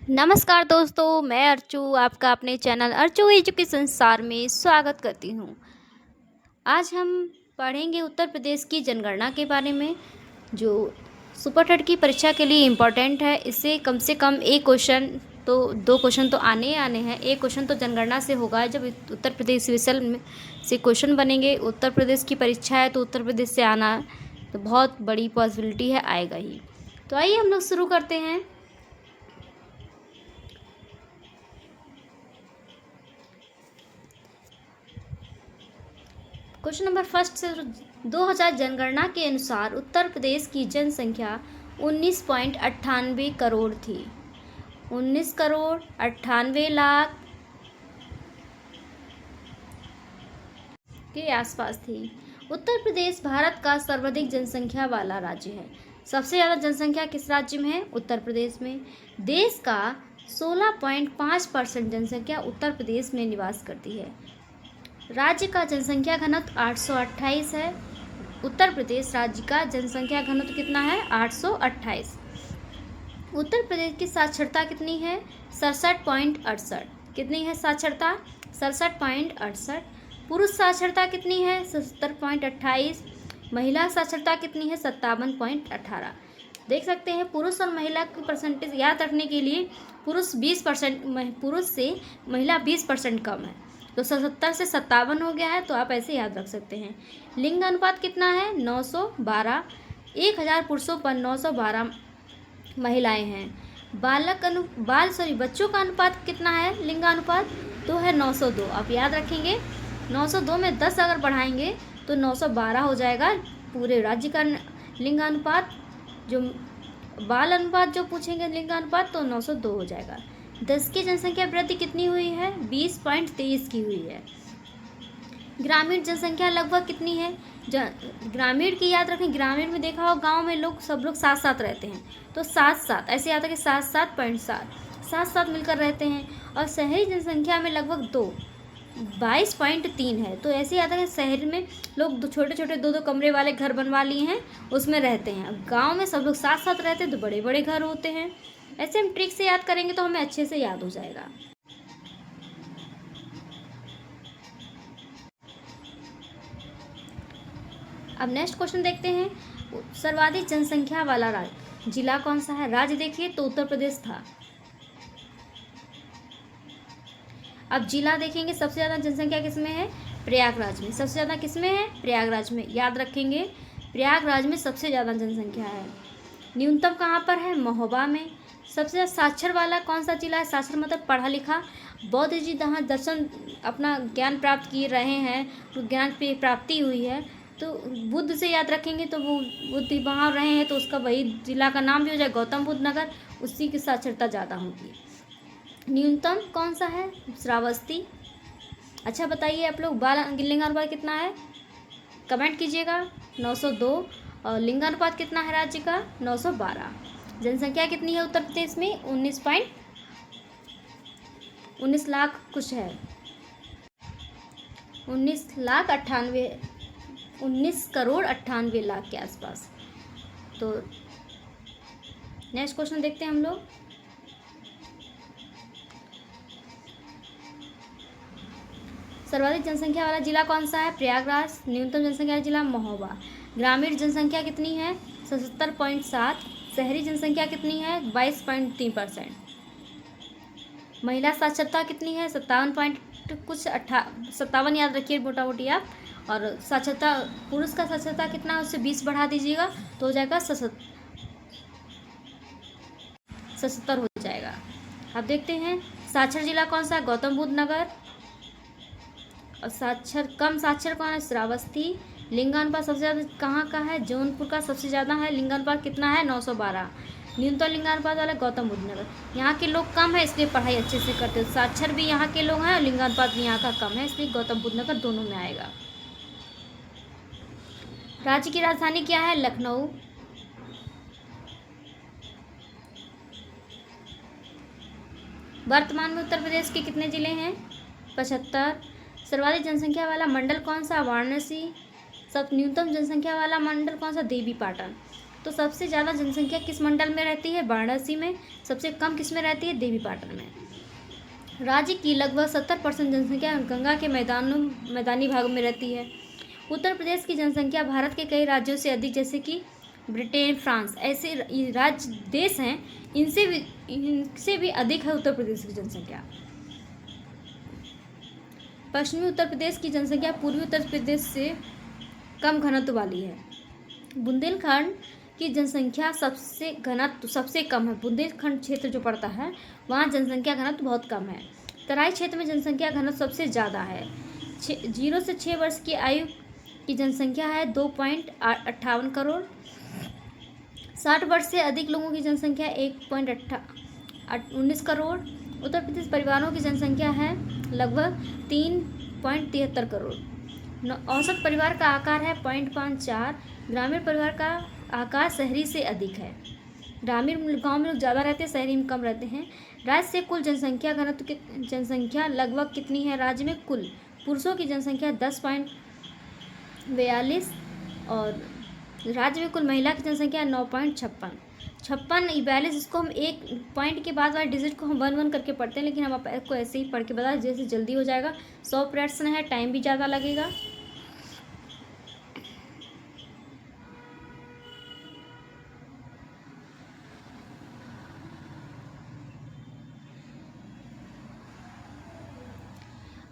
नमस्कार दोस्तों, मैं अर्चू आपका अपने चैनल अर्चू एजुकेशन सार में स्वागत करती हूँ। आज हम पढ़ेंगे उत्तर प्रदेश की जनगणना के बारे में, जो सुपर टेट की परीक्षा के लिए इम्पोर्टेंट है। इससे कम से कम एक क्वेश्चन तो दो क्वेश्चन तो आने ही आने हैं। एक क्वेश्चन तो जनगणना से होगा। जब उत्तर प्रदेश विषय में से क्वेश्चन बनेंगे, उत्तर प्रदेश की परीक्षा है तो उत्तर प्रदेश से आना तो बहुत बड़ी पॉसिबिलिटी है, आएगा ही। तो आइए हम लोग शुरू करते हैं। क्वेश्चन नंबर फर्स्ट से 2000 जनगणना के अनुसार उत्तर प्रदेश की जनसंख्या 19.98 करोड़ थी। 19 करोड़ 98 लाख के आसपास थी। उत्तर प्रदेश भारत का सर्वाधिक जनसंख्या वाला राज्य है। सबसे ज़्यादा जनसंख्या किस राज्य में है? उत्तर प्रदेश में। देश का 16.5% जनसंख्या उत्तर प्रदेश में निवास करती है। राज्य का जनसंख्या घनत्व 828 है। उत्तर प्रदेश राज्य का जनसंख्या घनत्व कितना है? 828। उत्तर प्रदेश की साक्षरता कितनी है? 67.68। कितनी है साक्षरता? 67.68। पुरुष साक्षरता कितनी है? 77.28। महिला साक्षरता कितनी है? 57.18। देख सकते हैं पुरुष और महिला की परसेंटेज याद रखने के लिए पुरुष 20%, पुरुष से महिला 20% कम है, तो 77 से 57 हो गया है। तो आप ऐसे याद रख सकते हैं। लिंग अनुपात कितना है? 912। 1000 पुरुषों पर 912 महिलाएं हैं। बच्चों का अनुपात कितना है? लिंगानुपात तो है 902। आप याद रखेंगे 902 में 10 अगर बढ़ाएंगे तो 912 हो जाएगा पूरे राज्य का लिंगानुपात। जो बाल अनुपात जो पूछेंगे लिंगानुपात तो 902 हो जाएगा। देश की जनसंख्या वृद्धि कितनी हुई है? 20.23 की हुई है। ग्रामीण जनसंख्या लगभग कितनी है? ग्रामीण की याद रखें, ग्रामीण में देखा हो गांव में लोग सब लोग साथ साथ रहते हैं, तो 7 ऐसे याद रखें, 7 मिलकर रहते हैं। और शहरी जनसंख्या में लगभग 22.3 है, तो ऐसे याद रखें शहर में लोग छोटे छोटे 2-2 कमरे वाले घर बनवा लिए हैं, उसमें रहते हैं। गाँव में सब लोग साथ साथ रहते हैं तो बड़े बड़े घर होते हैं। ऐसे हम ट्रिक से याद करेंगे तो हमें अच्छे से याद हो जाएगा। अब नेक्स्ट क्वेश्चन देखते हैं। सर्वाधिक जनसंख्या वाला राज्य जिला कौन सा है? राज्य देखिए तो उत्तर प्रदेश था। अब जिला देखेंगे, सबसे ज़्यादा जनसंख्या किसमें है? प्रयागराज में। सबसे ज़्यादा किसमें है? प्रयागराज में। याद रखेंगे प्रयागराज में सबसे ज़्यादा जनसंख्या है। न्यूनतम कहाँ पर है? महोबा में। सबसे ज़्यादा साक्षर वाला कौन सा जिला है? साक्षर मतलब पढ़ा लिखा। बौद्ध जी जहाँ दर्शन अपना ज्ञान प्राप्त किए रहे हैं, तो ज्ञान की प्राप्ति हुई है, तो बुद्ध से याद रखेंगे तो वो बुद्ध वहाँ रहे हैं तो उसका वही जिला का नाम भी हो जाए गौतम बुद्ध नगर। उसी की साक्षरता ज़्यादा होगी। न्यूनतम कौन सा है? श्रावस्ती। अच्छा बताइए आप लोग, बाल लिंगानुपात कितना है? कमेंट कीजिएगा। 902। और लिंगानुपात कितना है राज्य का? 912। जनसंख्या कितनी है उत्तर प्रदेश में? 19 लाख कुछ है, 19 करोड़ 98 लाख के आसपास। तो नेक्स्ट क्वेश्चन देखते हैं हम लोग। सर्वाधिक जनसंख्या वाला जिला कौन सा है? प्रयागराज। न्यूनतम जनसंख्या वाला जिला महोबा। ग्रामीण जनसंख्या कितनी है? 77.7। शहरी जनसंख्या कितनी है? 22.3%। महिला साक्षरता कितनी है? 57 याद रखिए मोटा मोटी आप। और साक्षरता पुरुष का साक्षरता कितना है? उससे 20 बढ़ा दीजिएगा तो हो जाएगा 77 हो जाएगा। अब देखते हैं साक्षर जिला कौन सा है? गौतम बुद्ध नगर। और कम साक्षर कौन है? श्रावस्ती। लिंगानुपात सबसे ज़्यादा कहाँ का है? जौनपुर का सबसे ज़्यादा है। लिंगानुपात कितना है? 912। न्यूनतम लिंगानुपात वाला गौतम बुद्ध नगर। यहाँ के लोग कम है इसलिए पढ़ाई अच्छे से करते हैं। साक्षर भी यहाँ के लोग हैं और लिंगानुपात भी यहाँ का कम है, इसलिए गौतम बुद्ध नगर दोनों में आएगा। राज्य की राजधानी क्या है? लखनऊ। वर्तमान में उत्तर प्रदेश के कितने जिले हैं? 75। सर्वाधिक जनसंख्या वाला मंडल कौन सा? वाराणसी। सब न्यूनतम जनसंख्या वाला मंडल कौन सा? देवी पाटन। तो सबसे ज़्यादा जनसंख्या किस मंडल में रहती है? वाराणसी में। सबसे कम किस में रहती है? देवीपाटन में। राज्य की लगभग 70% जनसंख्या गंगा के मैदानी भागों में रहती है। उत्तर प्रदेश की जनसंख्या भारत के कई राज्यों से अधिक, जैसे कि ब्रिटेन, फ्रांस, ऐसे राज्य देश हैं, इनसे भी अधिक है उत्तर प्रदेश की जनसंख्या। पश्चिमी उत्तर प्रदेश की जनसंख्या पूर्वी उत्तर प्रदेश से कम घनत्व वाली है। बुंदेलखंड की जनसंख्या सबसे कम है। बुंदेलखंड क्षेत्र जो पड़ता है वहाँ जनसंख्या घनत्व बहुत कम है। तराई क्षेत्र में जनसंख्या घनत्व सबसे ज़्यादा है। 0 से 6 वर्ष की आयु की जनसंख्या है 2.58 करोड़। 60 वर्ष से अधिक लोगों की जनसंख्या 1.19 करोड़। उत्तर प्रदेश परिवारों की जनसंख्या है लगभग 3.73 करोड़। औसत परिवार का आकार है 0.54। ग्रामीण परिवार का आकार शहरी से अधिक है। ग्रामीण गांव में लोग ज़्यादा रहते हैं, शहरी में कम रहते हैं। राज्य से कुल जनसंख्या घनत्व की जनसंख्या लगभग कितनी है? राज्य में कुल पुरुषों की जनसंख्या 10.42 और राज्य में कुल महिला की जनसंख्या 9.56। इसको हम एक पॉइंट के बाद वाले डिजिट को हम 1 करके पढ़ते हैं, लेकिन हम आपको ऐसे ही पढ़ के बता, जैसे जल्दी हो जाएगा। 100 प्रश्न है, टाइम भी ज़्यादा लगेगा।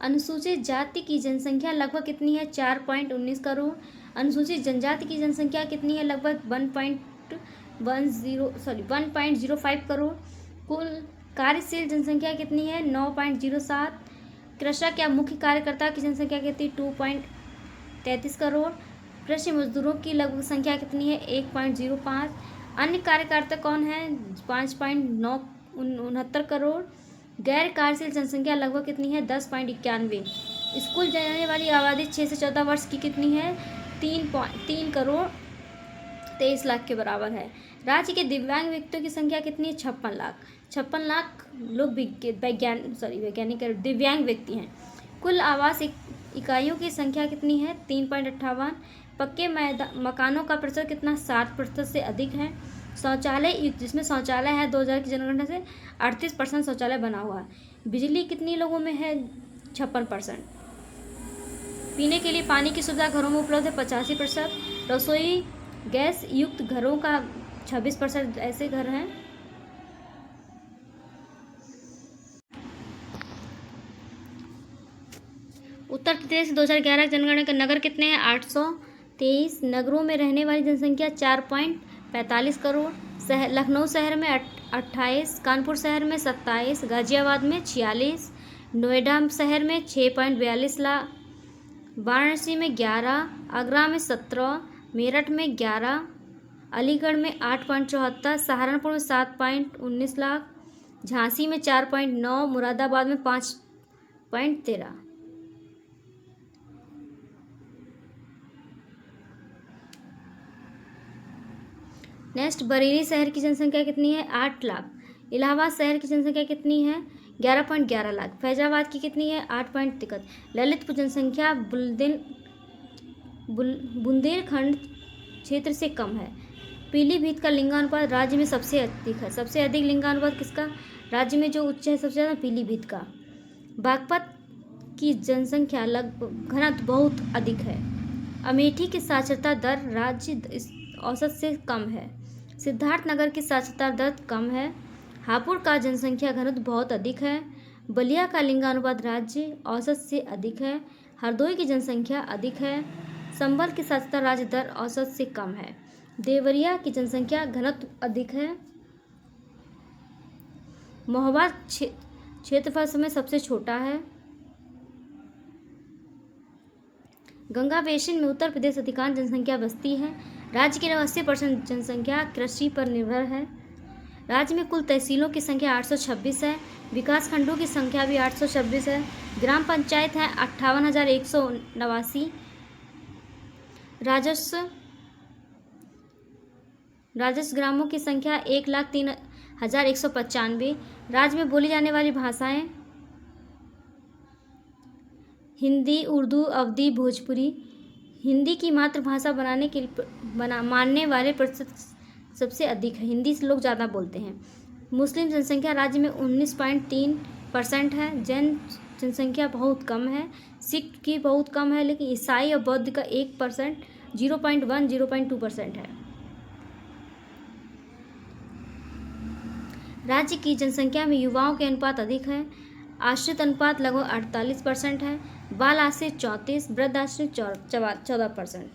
अनुसूचित जाति की जनसंख्या लगभग कितनी है? 4.19 करोड़। अनुसूचित जनजाति की जनसंख्या कितनी है? लगभग 1.05 करोड़। कुल कार्यशील जनसंख्या कितनी है? 9.07। कृषक या मुख्य कार्यकर्ता की जनसंख्या कितनी? 2.33 करोड़। कृषि मजदूरों की लगभग संख्या कितनी है? 1.05। अन्य कार्यकर्ता कौन है? 5.69 करोड़। गैर कार्यशील जनसंख्या लगभग कितनी है? 10.91। स्कूल जाने वाली आबादी 6 से 14 वर्ष की कितनी है? 3 करोड़ 23 लाख के बराबर है। राज्य के दिव्यांग व्यक्तियों की संख्या कितनी है? 56 लाख। 56 लाख लोग वैज्ञानिक दिव्यांग व्यक्ति हैं। कुल आवास इकाइयों की संख्या कितनी है? 3.58। पक्के मकानों का प्रतिशत कितना? 60% से अधिक है। शौचालय, जिसमें शौचालय है 2000 की जनगणना से 38% शौचालय बना हुआ है। बिजली कितनी लोगों में है? 56%। पीने के लिए पानी की सुविधा घरों में उपलब्ध है 85%। रसोई गैस युक्त घरों का 26% ऐसे घर हैं। उत्तर प्रदेश 2011 जनगणना के नगर कितने हैं? 823। नगरों में रहने वाली जनसंख्या 4.45 करोड़। लखनऊ शहर में 28, कानपुर शहर में 27, गाजियाबाद में 46, नोएडा शहर में 6.42 लाख, वाराणसी में 11, आगरा में 17, मेरठ में 11, अलीगढ़ में 8.74, सहारनपुर में 7.19 लाख, झांसी में 4.9, मुरादाबाद में 5.13। नेक्स्ट, बरेली शहर की जनसंख्या कितनी है? 8 लाख। इलाहाबाद शहर की जनसंख्या कितनी है? 11.11 लाख। फैजाबाद की कितनी है? 8.63। ललितपुर जनसंख्या बुंदेलखंड क्षेत्र से कम है। पीलीभीत का लिंगानुपात राज्य में सबसे अधिक है। सबसे अधिक लिंगानुपात किसका? राज्य में जो उच्च है सबसे ज़्यादा पीलीभीत का। बागपत की जनसंख्या लगभग घनत्व बहुत अधिक है। अमेठी की साक्षरता दर राज्य औसत से कम है। सिद्धार्थनगर की साक्षरता दर कम है। हापुड़ का जनसंख्या घनत्व बहुत अधिक है। बलिया का लिंगानुपात राज्य औसत से अधिक है। हरदोई की जनसंख्या अधिक है। संभल की साक्षरता राज्य दर औसत से कम है। देवरिया की जनसंख्या घनत्व अधिक है। महोबा क्षेत्रफल में सबसे छोटा है। गंगा बेसिन में उत्तर प्रदेश अधिकांश जनसंख्या बसती है। राज्य की 80% जनसंख्या कृषि पर निर्भर है। राज्य में कुल तहसीलों की संख्या 826 है। विकास खंडों की संख्या भी 826 है। ग्राम पंचायत है 58,189। राजस्व ग्रामों की संख्या 1,03,195। राज्य में बोली जाने वाली भाषाएं हिंदी, उर्दू, अवधी, भोजपुरी। हिंदी की मातृभाषा मानने वाले प्रतिशत सबसे अधिक है, हिंदी से लोग ज़्यादा बोलते हैं। मुस्लिम जनसंख्या राज्य में 19.3% है। जैन जनसंख्या बहुत कम है। सिख की बहुत कम है, लेकिन ईसाई और बौद्ध का 1%, 0.1, 0.2% है। राज्य की जनसंख्या में युवाओं के अनुपात अधिक है। आश्रित अनुपात लगभग 48% है। बाल आश्रित 34%, वृद्ध आश्रित 14%।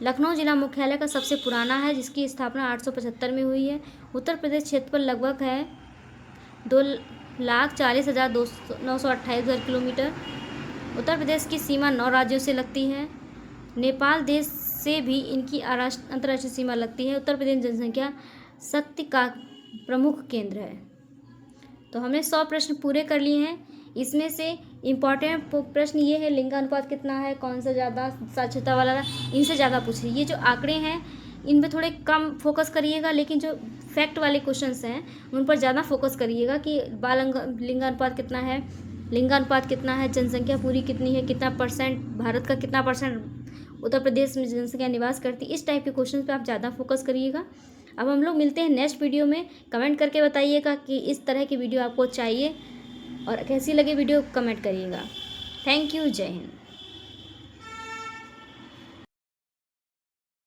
लखनऊ जिला मुख्यालय का सबसे पुराना है, जिसकी स्थापना 875 में हुई है। उत्तर प्रदेश क्षेत्रफल लगभग है 2,40,928 किलोमीटर। उत्तर प्रदेश की सीमा 9 राज्यों से लगती है। नेपाल देश से भी इनकी अंतर्राष्ट्रीय सीमा लगती है। उत्तर प्रदेश जनसंख्या शक्ति का प्रमुख केंद्र है। तो हमने 100 प्रश्न पूरे कर लिए हैं। इसमें से इम्पॉर्टेंट प्रश्न ये है, लिंगानुपात कितना है, कौन सा ज़्यादा साक्षरता वाला, इनसे ज़्यादा पूछिए। ये जो आंकड़े हैं इन पे थोड़े कम फोकस करिएगा, लेकिन जो फैक्ट वाले क्वेश्चंस हैं उन पर ज़्यादा फोकस करिएगा कि लिंगानुपात कितना है, लिंगानुपात कितना है, जनसंख्या पूरी कितनी है, कितना परसेंट भारत का, कितना परसेंट उत्तर प्रदेश में जनसंख्या निवास करती। इस टाइप के क्वेश्चन पे आप ज़्यादा फोकस करिएगा। अब हम लोग मिलते हैं नेक्स्ट वीडियो में। कमेंट करके बताइएगा कि इस तरह की वीडियो आपको चाहिए और कैसी लगे वीडियो, कमेंट करिएगा। Thank you. जय हिंद।